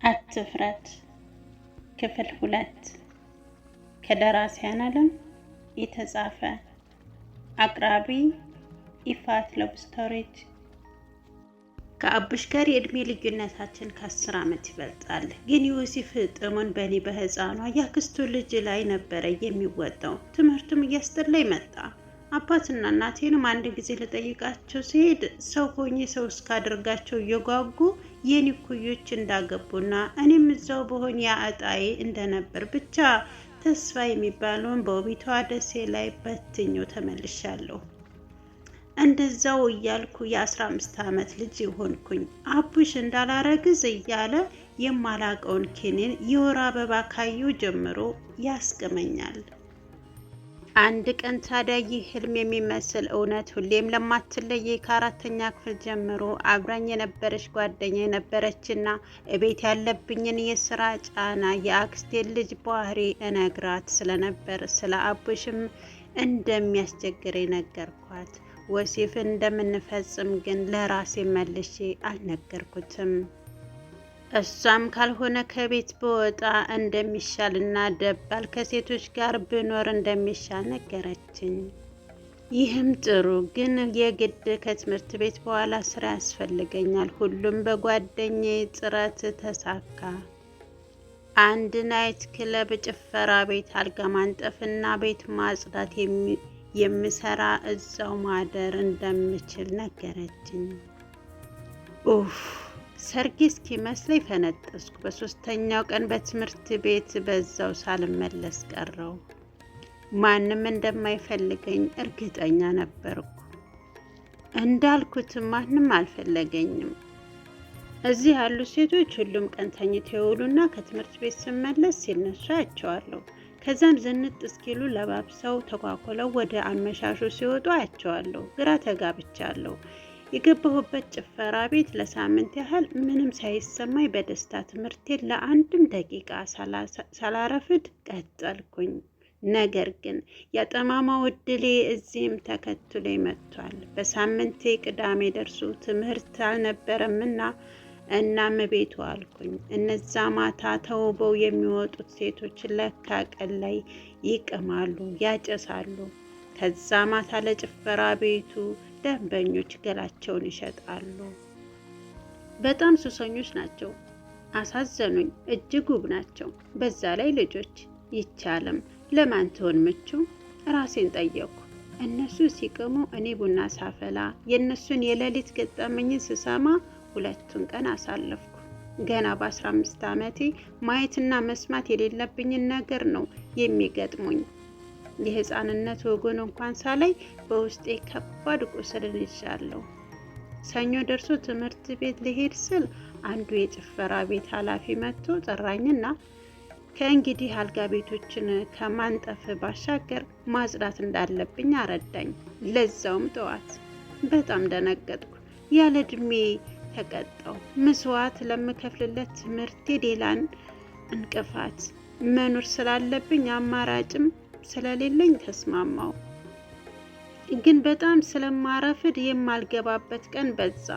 አትፍረት ክፍል 2 ከደራሲያን ዓለም የተጻፈ። አቅራቢ ኢፋት ለቭ ስቶሪጅ። ከአቡሽ ጋር የእድሜ ልዩነታችን ከ10 ዓመት ይበልጣል። ግን ዮሴፍ ጥሙን በኔ በህፃኗ ያክስቱ ልጅ ላይ ነበረ የሚወጣው። ትምህርቱም እያስጠላኝ መጣ። አባትና እናቴንም አንድ ጊዜ ልጠይቃቸው ሲሄድ ሰው ሆኜ ሰው እስካደርጋቸው እየጓጉ የኔ ኩዮች እንዳገቡና እኔም እዛው በሆን ያጣዬ እንደነበር ብቻ ተስፋ የሚባለውን በውቢቷ ደሴ ላይ በትኞ ተመልሻለሁ። እንደዛው እያልኩ የ15 ዓመት ልጅ ሆንኩኝ። አቡሽ እንዳላረግዝ እያለ የማላቀውን ኪኒን የወር አበባ ካየሁ ጀምሮ ያስቀመኛል። አንድ ቀን ታዲያ ይህ ህልም የሚመስል እውነት ሁሌም ለማትለየ ከ4ኛ ክፍል ጀምሮ አብራኝ የነበረች ጓደኛ የነበረችና እቤት ያለብኝን የስራ ጫና የአክስቴን ልጅ ባህሪ እነግራት ስለነበር ስለ አቡሽም እንደሚያስቸግረኝ ነገርኳት። ወሲፍ እንደምንፈጽም ግን ለራሴ መልሼ አልነገርኩትም። እሷም ካልሆነ ከቤት በወጣ እንደሚሻልና ደባል ከሴቶች ጋር ብኖር እንደሚሻል ነገረችኝ። ይህም ጥሩ፣ ግን የግድ ከትምህርት ቤት በኋላ ስራ ያስፈልገኛል። ሁሉም በጓደኛዬ ጥረት ተሳካ። አንድ ናይት ክለብ፣ ጭፈራ ቤት፣ አልጋ ማንጠፍና ቤት ማጽዳት የምሰራ እዛው ማደር እንደምችል ነገረችኝ። ኡፍ ሰርጌ እስኪመስለኝ ፈነጠስኩ። በሶስተኛው ቀን በትምህርት ቤት በዛው ሳልመለስ ቀረው። ማንም እንደማይፈልገኝ እርግጠኛ ነበርኩ። እንዳልኩትም ማንም አልፈለገኝም። እዚህ ያሉ ሴቶች ሁሉም ቀን ተኝተው ይውሉና ከትምህርት ቤት ስመለስ ሲነሱ አያቸዋለሁ። ከዛም ዝንጥ እስኪሉ ለባብሰው ተኳኩለው ወደ አመሻሹ ሲወጡ አያቸዋለሁ። ግራ ተጋብቻለሁ። የገባሁበት ጭፈራ ቤት ለሳምንት ያህል ምንም ሳይሰማኝ በደስታ ትምህርቴን ለአንድም ደቂቃ ሳላረፍድ ቀጠልኩኝ። ነገር ግን የጠማማው ዕድሌ እዚህም ተከትሎ መጥቷል። በሳምንቴ ቅዳሜ ደርሶ ትምህርት አልነበረምና እናም ቤቱ አልኩኝ። እነዛ ማታ ተውበው የሚወጡት ሴቶች ለካ ቀን ላይ ይቅማሉ፣ ያጨሳሉ። ከዛ ማታ ለጭፈራ ቤቱ ደንበኞች ገላቸውን ይሸጣሉ። በጣም ሱሰኞች ናቸው። አሳዘኑኝ። እጅግ ውብ ናቸው። በዛ ላይ ልጆች። ይቻለም ለማን ትሆን ምቹ? ራሴን ጠየኩ። እነሱ ሲቅሙ እኔ ቡና ሳፈላ የእነሱን የሌሊት ገጠመኝን ስሰማ 2ቱን ቀን አሳለፍኩ። ገና በ15 ዓመቴ ማየትና መስማት የሌለብኝን ነገር ነው የሚገጥሙኝ። የህፃንነት ወጉን እንኳን ሳላይ በውስጤ ከባድ ቁስል ይዣለሁ። ሰኞ ደርሶ ትምህርት ቤት ልሄድ ስል አንዱ የጭፈራ ቤት ኃላፊ መጥቶ ጠራኝና ከእንግዲህ አልጋ ቤቶችን ከማንጠፍ ባሻገር ማጽዳት እንዳለብኝ አረዳኝ። ለዛውም ጠዋት። በጣም ደነገጥኩ። ያለ እድሜ ተቀጣው። መስዋዕት ለምከፍልለት ትምህርቴ ሌላን እንቅፋት መኖር ስላለብኝ አማራጭም ስለሌለኝ ተስማማው። ግን በጣም ስለማረፍድ የማልገባበት ቀን በዛ።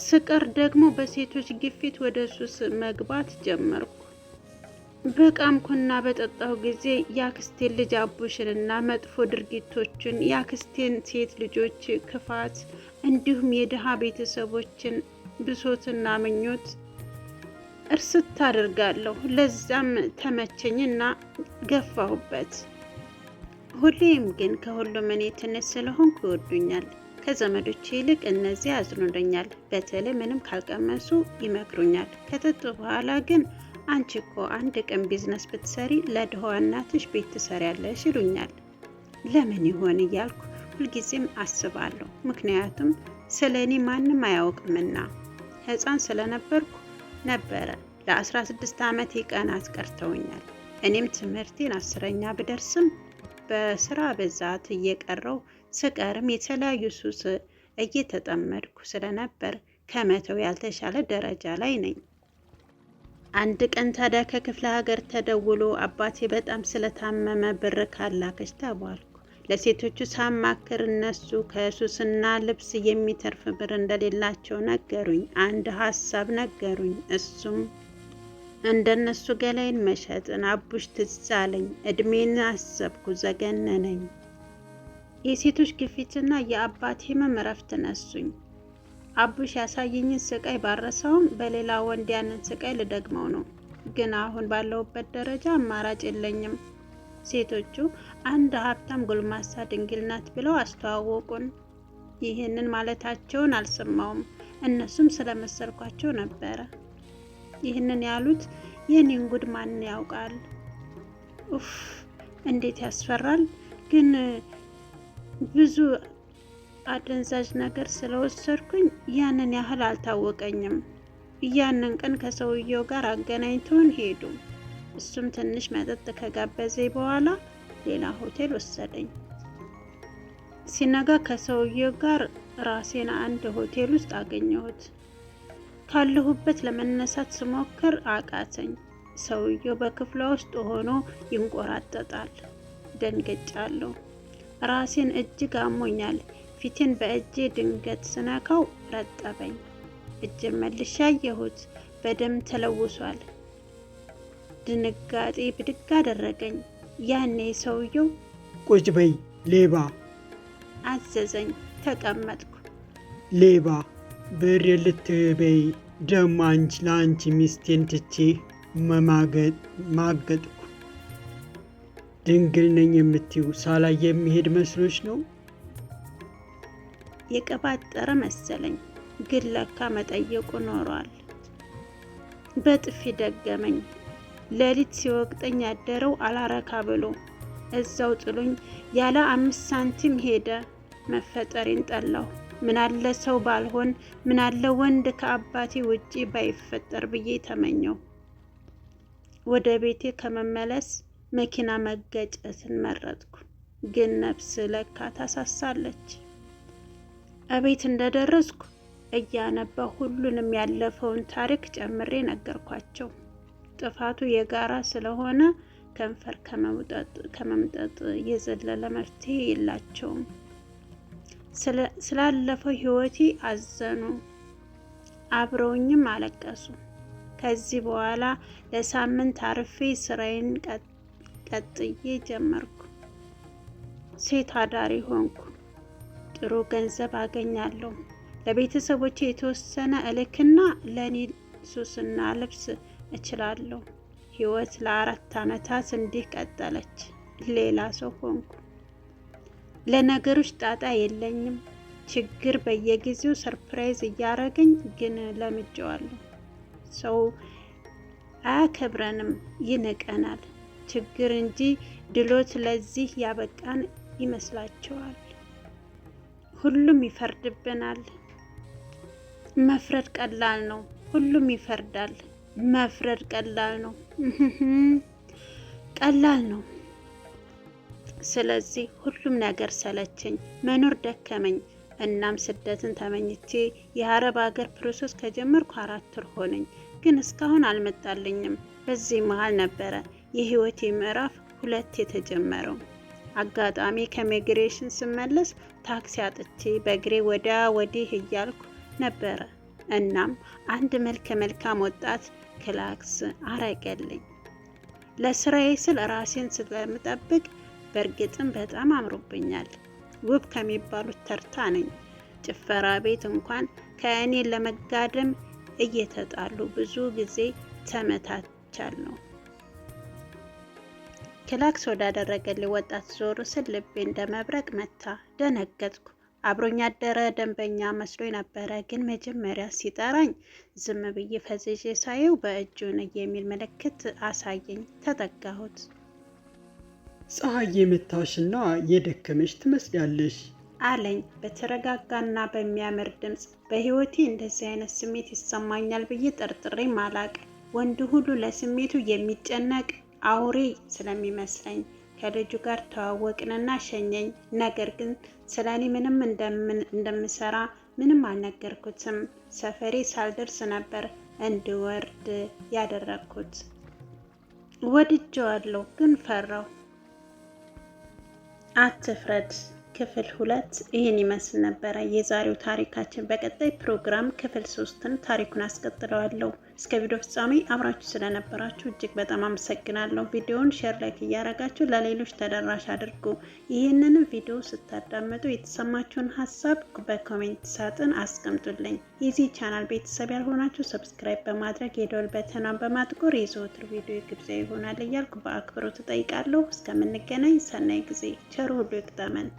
ስቀር ደግሞ በሴቶች ግፊት ወደ ሱስ መግባት ጀመርኩ። በቃምኩና በጠጣሁ ጊዜ የአክስቴን ልጅ አቡሽንና መጥፎ ድርጊቶችን፣ የአክስቴን ሴት ልጆች ክፋት፣ እንዲሁም የድሃ ቤተሰቦችን ብሶትና ምኞት እርስት አድርጋለሁ። ለዛም ተመቸኝና ገፋሁበት። ሁሌም ግን ከሁሉም እኔ ትንሽ ስለሆንኩ ይወዱኛል። ከዘመዶቼ ይልቅ እነዚህ ያዝኑልኛል። በተለይ ምንም ካልቀመሱ ይመክሩኛል። ከጠጡ በኋላ ግን አንቺ እኮ አንድ ቀን ቢዝነስ ብትሰሪ ለድሃዋ እናትሽ ቤት ትሰሪያለሽ ይሉኛል። ለምን ይሆን እያልኩ ሁልጊዜም አስባለሁ። ምክንያቱም ስለ እኔ ማንም አያውቅምና። ህፃን ስለነበርኩ ነበረ ለ16 ዓመት ቀናት ቀርተውኛል። እኔም ትምህርቴን 10ኛ ብደርስም በስራ ብዛት እየቀረው ስቀርም የተለያዩ ሱስ እየተጠመድኩ ስለነበር ከመተው ያልተሻለ ደረጃ ላይ ነኝ። አንድ ቀን ታዲያ ከክፍለ ሀገር ተደውሎ አባቴ በጣም ስለታመመ ብር ካላከች ተባልኩ። ለሴቶቹ ሳማክር እነሱ ከሱስና ልብስ የሚተርፍ ብር እንደሌላቸው ነገሩኝ። አንድ ሀሳብ ነገሩኝ። እሱም እንደነሱ ገላይን መሸጥን። አቡሽ ትዝ አለኝ። እድሜን አሰብኩ፣ ዘገነነኝ። የሴቶች ግፊትና የአባት ህመም እረፍት ነሱኝ። አቡሽ ያሳየኝን ስቃይ ባረሳውም በሌላ ወንድ ያንን ስቃይ ልደግመው ነው። ግን አሁን ባለሁበት ደረጃ አማራጭ የለኝም። ሴቶቹ አንድ ሀብታም ጎልማሳ ድንግል ናት ብለው አስተዋወቁን። ይህንን ማለታቸውን አልሰማውም። እነሱም ስለመሰልኳቸው ነበረ ይህንን ያሉት። የኔን ጉድ ማን ያውቃል? ኡፍ እንዴት ያስፈራል! ግን ብዙ አደንዛዥ ነገር ስለወሰድኩኝ ያንን ያህል አልታወቀኝም። ያንን ቀን ከሰውየው ጋር አገናኝተውን ሄዱ። እሱም ትንሽ መጠጥ ከጋበዘኝ በኋላ ሌላ ሆቴል ወሰደኝ። ሲነጋ ከሰውየው ጋር ራሴን አንድ ሆቴል ውስጥ አገኘሁት። ካለሁበት ለመነሳት ስሞክር አቃተኝ። ሰውየው በክፍሏ ውስጥ ሆኖ ይንቆራጠጣል። ደንገጫለሁ። ራሴን እጅግ አሞኛል። ፊቴን በእጄ ድንገት ስነካው ረጠበኝ። እጅን መልሼ አየሁት። በደም ተለውሷል። ድንጋጤ ብድግ አደረገኝ። ያኔ ሰውየው ቁጭ በይ ሌባ አዘዘኝ። ተቀመጥኩ። ሌባ ብር ልትበይ ደሞ አንቺ ለአንቺ ሚስቴን ትቼ ማገጥኩ። ድንግል ነኝ የምትይው ሳላይ የሚሄድ መስሎች ነው? የቀባጠረ መሰለኝ። ግን ለካ መጠየቁ ኖሯል። በጥፊ ደገመኝ። ሌሊት ሲወቅጠኝ ያደረው አላረካ ብሎ እዛው ጥሎኝ ያለ 5 ሳንቲም ሄደ። መፈጠሬን ጠላሁ። ምናለ ሰው ባልሆን፣ ምናለ ወንድ ከአባቴ ውጪ ባይፈጠር ብዬ ተመኘው። ወደ ቤቴ ከመመለስ መኪና መገጨትን መረጥኩ። ግን ነፍስ ለካ ታሳሳለች። እቤት እንደደረስኩ እያነባ ሁሉንም ያለፈውን ታሪክ ጨምሬ ነገርኳቸው። ጥፋቱ የጋራ ስለሆነ ከንፈር ከመምጠጥ የዘለለ መፍትሄ የላቸውም። ስላለፈው ህይወቴ አዘኑ፣ አብረውኝም አለቀሱ። ከዚህ በኋላ ለሳምንት አርፌ ስራዬን ቀጥዬ ጀመርኩ። ሴት አዳሪ ሆንኩ። ጥሩ ገንዘብ አገኛለሁ። ለቤተሰቦቼ የተወሰነ እልክና ለኔ ሱስና ልብስ እችላለሁ። ህይወት ለ4 ዓመታት እንዲህ ቀጠለች። ሌላ ሰው ሆንኩ። ለነገሮች ጣጣ የለኝም። ችግር በየጊዜው ሰርፕራይዝ እያረገኝ ግን ለምጄዋለሁ። ሰው አያከብረንም፣ ይንቀናል። ችግር እንጂ ድሎት ለዚህ ያበቃን ይመስላቸዋል። ሁሉም ይፈርድብናል። መፍረድ ቀላል ነው። ሁሉም ይፈርዳል። መፍረድ ቀላል ነው። ቀላል ነው። ስለዚህ ሁሉም ነገር ሰለቸኝ፣ መኖር ደከመኝ። እናም ስደትን ተመኝቼ የአረብ ሀገር ፕሮሰስ ከጀመርኩ 4 ወር ሆነኝ። ግን እስካሁን አልመጣልኝም። በዚህ መሀል ነበረ የህይወቴ ምዕራፍ 2 የተጀመረው። አጋጣሚ ከኢሚግሬሽን ስመለስ ታክሲ አጥቼ በእግሬ ወዲያ ወዲህ እያልኩ ነበረ። እናም አንድ መልካም ወጣት ክላክስ አረገልኝ። ለስራዬ ስል ራሴን ስለምጠብቅ በእርግጥም በጣም አምሮብኛል። ውብ ከሚባሉት ተርታ ነኝ። ጭፈራ ቤት እንኳን ከእኔ ለመጋደም እየተጣሉ ብዙ ጊዜ ተመታቻለሁ። ክላክስ ወዳደረገልኝ ወጣት ዞር ስል ልቤ እንደ መብረቅ መታ። ደነገጥኩ። አብሮኝ ያደረ ደንበኛ መስሎኝ ነበረ። ግን መጀመሪያ ሲጠራኝ ዝም ብዬ ፈዝዤ ሳየው በእጁ ነኝ የሚል ምልክት አሳየኝ። ተጠጋሁት። ፀሐይ የመታሽና የደከመሽ ትመስያለሽ አለኝ በተረጋጋና በሚያምር ድምፅ። በህይወቴ እንደዚህ አይነት ስሜት ይሰማኛል ብዬ ጠርጥሬ ማላቅ። ወንድ ሁሉ ለስሜቱ የሚጨነቅ አውሬ ስለሚመስለኝ ከልጁ ጋር ተዋወቅንና ሸኘኝ። ነገር ግን ስለኔ ምንም እንደምሰራ ምንም አልነገርኩትም። ሰፈሬ ሳልደርስ ነበር እንድወርድ ያደረግኩት። ወድጄዋለሁ ግን ፈራው። አትፍረድ ክፍል 2 ይህን ይመስል ነበረ የዛሬው ታሪካችን። በቀጣይ ፕሮግራም ክፍል 3ን ታሪኩን አስቀጥለዋለሁ። እስከ ቪዲዮ ፍጻሜ አብራችሁ ስለነበራችሁ እጅግ በጣም አመሰግናለሁ። ቪዲዮውን ሼር፣ ላይክ እያደረጋችሁ ለሌሎች ተደራሽ አድርጉ። ይህንን ቪዲዮ ስታዳምጡ የተሰማችሁን ሀሳብ በኮሜንት ሳጥን አስቀምጡልኝ። የዚህ ቻናል ቤተሰብ ያልሆናችሁ ሰብስክራይብ በማድረግ የደወል በተኗን በማጥቆር የዘወትር ቪዲዮ ግብዣ ይሆናል እያልኩ በአክብሮት እጠይቃለሁ። እስከምንገናኝ ሰናይ ጊዜ፣ ቸር ሁሉ ይግጠመን።